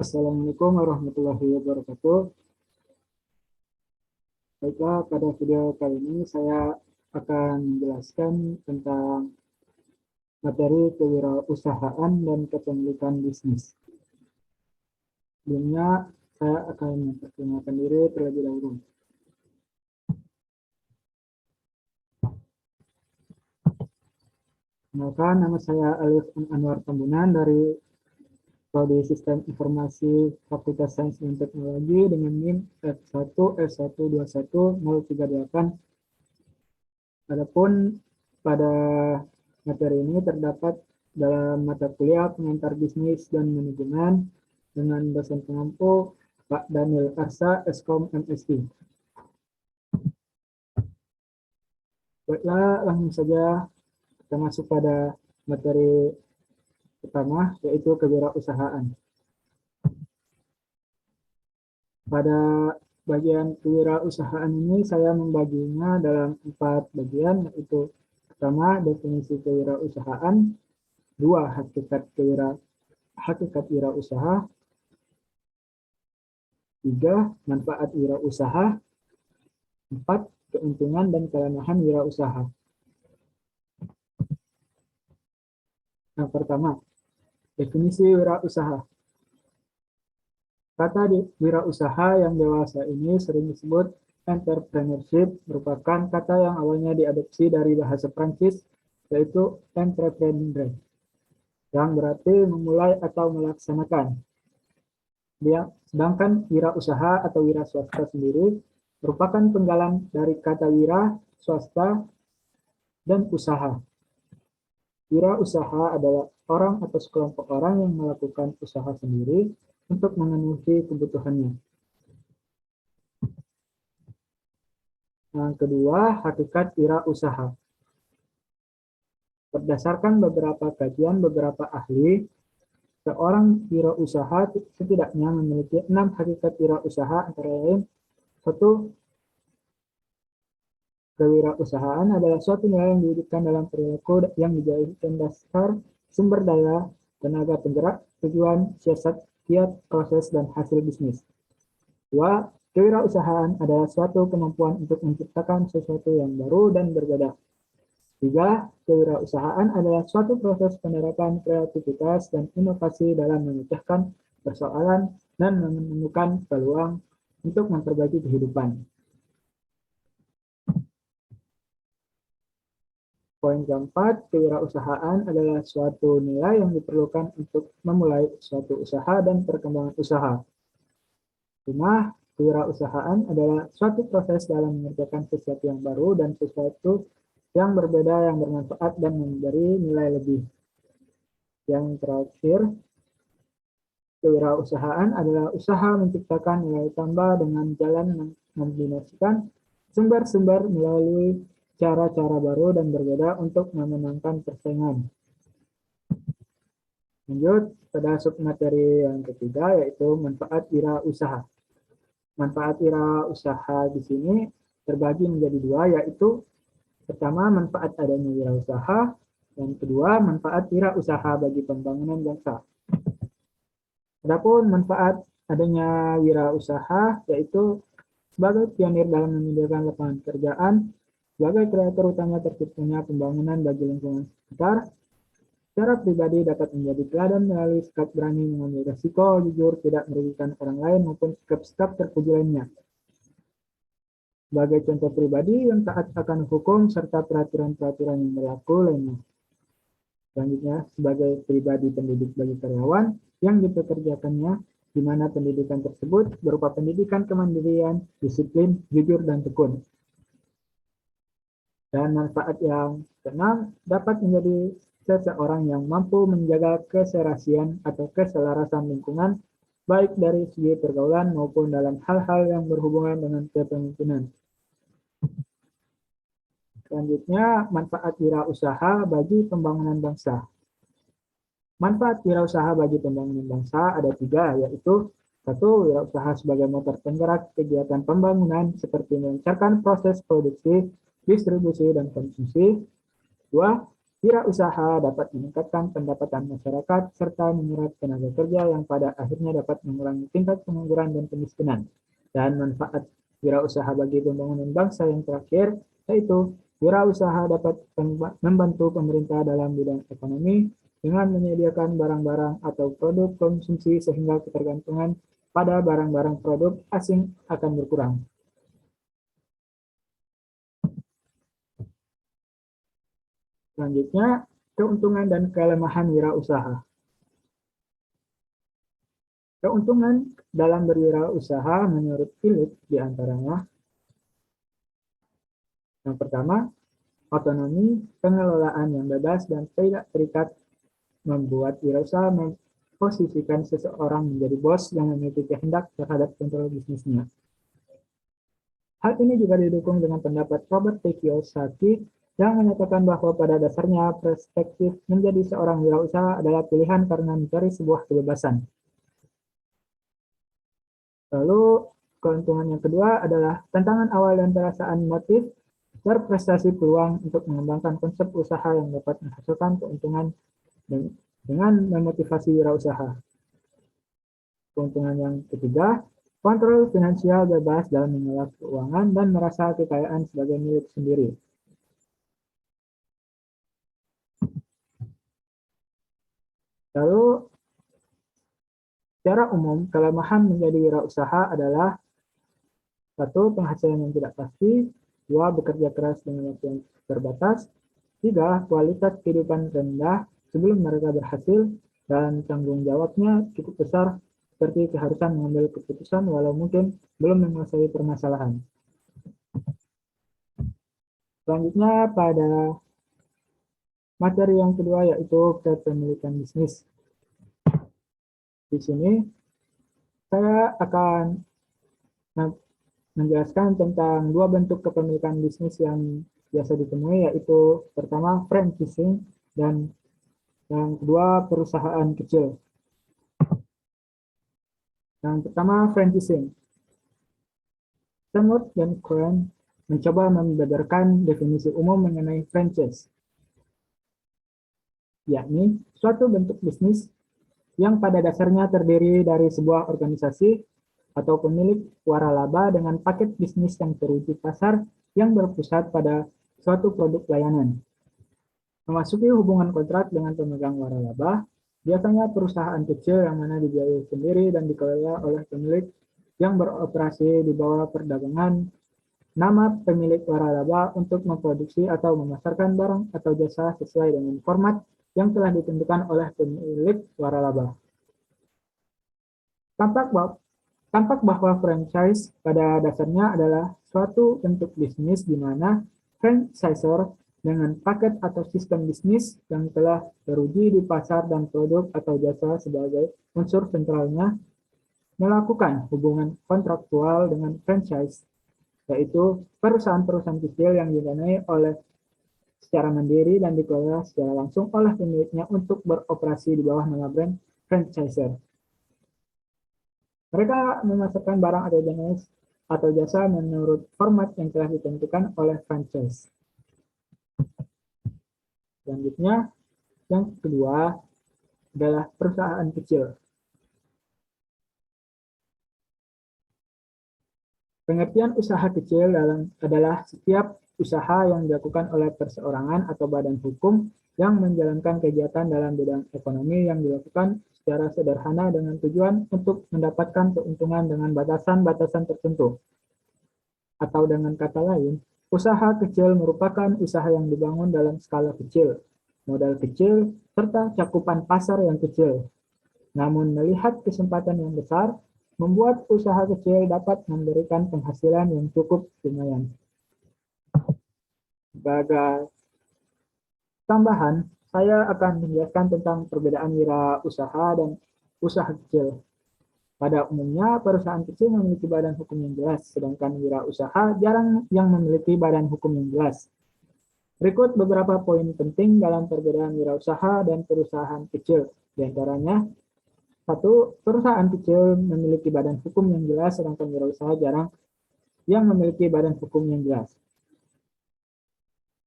Assalamualaikum warahmatullahi wabarakatuh. Baiklah, pada video kali ini saya akan menjelaskan tentang materi kewirausahaan dan kepemilikan bisnis. Sebelumnya, saya akan memperkenalkan diri terlebih dahulu. Kenalkan, nama saya Alif Anwar Tambunan dari Prodi Sistem Informasi Fakultas Sains dan Teknologi dengan NIM F1S121038. Adapun pada materi ini terdapat dalam mata kuliah pengantar bisnis dan manajemen dengan dosen pengampu Pak Daniel Arsa, Eskom MSI. Baiklah, langsung saja kita masuk pada materi pertama, yaitu kewirausahaan. Pada bagian kewirausahaan ini saya membaginya dalam 4 bagian, yaitu pertama, definisi kewirausahaan, 2, hakikat wirausaha, 3, manfaat wirausaha, 4, keuntungan dan kelemahan wirausaha. Yang pertama, definisi wirausaha. Kata wirausaha yang dewasa ini sering disebut entrepreneurship, merupakan kata yang awalnya diadopsi dari bahasa Prancis, yaitu entreprendre, yang berarti memulai atau melaksanakan. Sedangkan wirausaha atau wira swasta sendiri merupakan penggalan dari kata wira, swasta, dan usaha. Wirausaha adalah orang atau sekelompok orang yang melakukan usaha sendiri untuk memenuhi kebutuhannya. Yang kedua, hakikat wirausaha. Berdasarkan beberapa kajian beberapa ahli, seorang wirausaha setidaknya memiliki 6 hakikat wirausaha, antara lain: 1. Kewirausahaan adalah suatu nilai yang diwujudkan dalam perilaku yang dijadikan dasar sumber daya, tenaga penggerak, tujuan, siasat, kiat, proses, dan hasil bisnis. 2. Kewirausahaan adalah suatu kemampuan untuk menciptakan sesuatu yang baru dan berbeda. 3. Kewirausahaan adalah suatu proses penerapan kreativitas dan inovasi dalam memecahkan persoalan dan menemukan peluang untuk memperbaiki kehidupan. Poin keempat, kewirausahaan adalah suatu nilai yang diperlukan untuk memulai suatu usaha dan perkembangan usaha. 5. Kewirausahaan adalah suatu proses dalam mengerjakan sesuatu yang baru dan sesuatu yang berbeda yang bermanfaat dan memberi nilai lebih. Yang terakhir, kewirausahaan adalah usaha menciptakan nilai tambah dengan jalan mengombinasikan sumber-sumber melalui cara-cara baru dan berbeda untuk memenangkan persaingan. Lanjut pada submateri yang ketiga, yaitu manfaat wirausaha. Manfaat wirausaha di sini terbagi menjadi 2, yaitu pertama, manfaat adanya wirausaha, dan kedua, manfaat wirausaha bagi pembangunan bangsa. Adapun manfaat adanya wirausaha yaitu sebagai pionir dalam menyediakan lapangan pekerjaan, sebagai kreator utama terciptanya pembangunan bagi lingkungan sekitar. Secara pribadi dapat menjadi teladan melalui sikap berani mengambil risiko, jujur, tidak merugikan orang lain, maupun sikap-sikap terpuji lainnya. Sebagai contoh pribadi yang taat akan hukum serta peraturan-peraturan yang berlaku lainnya. Selanjutnya, sebagai pribadi pendidik bagi karyawan yang dipekerjakannya, di mana pendidikan tersebut berupa pendidikan kemandirian, disiplin, jujur, dan tekun. Dan manfaat yang keenam, dapat menjadi seseorang yang mampu menjaga keserasian atau keselarasan lingkungan, baik dari segi pergaulan maupun dalam hal-hal yang berhubungan dengan kepemimpinan. Selanjutnya, manfaat wirausaha bagi pembangunan bangsa. Manfaat wirausaha bagi pembangunan bangsa ada 3, yaitu 1. Wirausaha sebagai motor penggerak kegiatan pembangunan seperti melancarkan proses produksi, distribusi, dan konsumsi. 2. Wirausaha dapat meningkatkan pendapatan masyarakat serta menyerap tenaga kerja yang pada akhirnya dapat mengurangi tingkat pengangguran dan kemiskinan. Dan manfaat wirausaha bagi pembangunan bangsa yang terakhir, yaitu wirausaha dapat membantu pemerintah dalam bidang ekonomi dengan menyediakan barang-barang atau produk konsumsi sehingga ketergantungan pada barang-barang produk asing akan berkurang. Selanjutnya, keuntungan dan kelemahan wirausaha. Keuntungan dalam berwirausaha menurut Philip diantaranya, yang pertama, otonomi, pengelolaan yang bebas dan tidak terikat membuat wirausaha memposisikan seseorang menjadi bos yang memiliki kehendak terhadap kontrol bisnisnya. Hal ini juga didukung dengan pendapat Robert T. Kiyosaki yang menyatakan bahwa pada dasarnya perspektif menjadi seorang wirausaha adalah pilihan karena mencari sebuah kebebasan. Lalu keuntungan yang kedua adalah tantangan awal dan perasaan motif berprestasi peluang untuk mengembangkan konsep usaha yang dapat menghasilkan keuntungan dengan memotivasi wirausaha. Keuntungan yang ketiga, kontrol finansial bebas dalam mengelola keuangan dan merasa kekayaan sebagai milik sendiri. Lalu, secara umum, kelemahan menjadi wirausaha adalah satu, penghasilan yang tidak pasti, dua, bekerja keras dengan waktu yang terbatas, tiga, kualitas kehidupan rendah sebelum mereka berhasil, dan tanggung jawabnya cukup besar seperti keharusan mengambil keputusan walau mungkin belum menguasai permasalahan. Selanjutnya pada materi yang kedua yaitu kepemilikan bisnis. Di sini saya akan menjelaskan tentang dua bentuk kepemilikan bisnis yang biasa ditemui, yaitu pertama franchising dan yang kedua perusahaan kecil. Yang pertama franchising. Semut dan Cohen mencoba membeberkan definisi umum mengenai franchise, yakni suatu bentuk bisnis yang pada dasarnya terdiri dari sebuah organisasi atau pemilik waralaba dengan paket bisnis yang teruji pasar yang berpusat pada suatu produk layanan. Memasuki hubungan kontrak dengan pemegang waralaba, biasanya perusahaan kecil yang mana dibiayai sendiri dan dikelola oleh pemilik yang beroperasi di bawah perdagangan nama pemilik waralaba untuk memproduksi atau memasarkan barang atau jasa sesuai dengan format yang telah ditentukan oleh pemilik waralaba. Tampak bahwa franchise pada dasarnya adalah suatu bentuk bisnis di mana franchisor dengan paket atau sistem bisnis yang telah teruji di pasar dan produk atau jasa sebagai unsur sentralnya melakukan hubungan kontraktual dengan franchise, yaitu perusahaan-perusahaan kecil yang didanai oleh secara mandiri dan dikelola secara langsung oleh pemiliknya untuk beroperasi di bawah nama brand franchisor. Mereka memasarkan barang atau jasa menurut format yang telah ditentukan oleh franchise. Selanjutnya, yang kedua adalah perusahaan kecil. Pengertian usaha kecil adalah setiap usaha yang dilakukan oleh perseorangan atau badan hukum yang menjalankan kegiatan dalam bidang ekonomi yang dilakukan secara sederhana dengan tujuan untuk mendapatkan keuntungan dengan batasan-batasan tertentu. Atau dengan kata lain, usaha kecil merupakan usaha yang dibangun dalam skala kecil, modal kecil, serta cakupan pasar yang kecil. Namun melihat kesempatan yang besar, membuat usaha kecil dapat memberikan penghasilan yang cukup lumayan. Sebagai tambahan, saya akan menjelaskan tentang perbedaan wirausaha dan usaha kecil. Pada umumnya, perusahaan kecil memiliki badan hukum yang jelas, sedangkan wirausaha jarang yang memiliki badan hukum yang jelas. Berikut beberapa poin penting dalam perbedaan wirausaha dan perusahaan kecil. Di antaranya, satu, perusahaan kecil memiliki badan hukum yang jelas, sedangkan wirausaha jarang yang memiliki badan hukum yang jelas.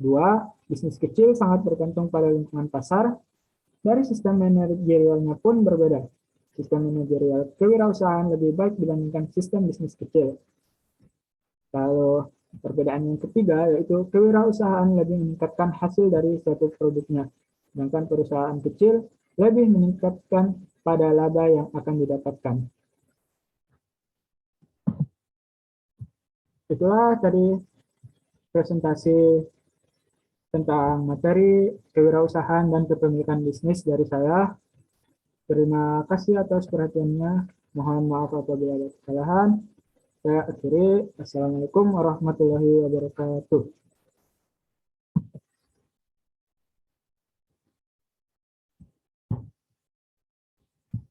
Dua, bisnis kecil sangat bergantung pada lingkungan pasar. Dari sistem manajerialnya pun berbeda. Sistem manajerial kewirausahaan lebih baik dibandingkan sistem bisnis kecil. Lalu perbedaan yang ketiga yaitu kewirausahaan lebih meningkatkan hasil dari suatu produknya, sedangkan perusahaan kecil lebih meningkatkan pada laba yang akan didapatkan. Itulah tadi presentasi tentang materi kewirausahaan dan kepemilikan bisnis dari saya. Terima kasih atas perhatiannya. Mohon maaf apabila ada kesalahan. Saya akhiri. Assalamualaikum warahmatullahi wabarakatuh.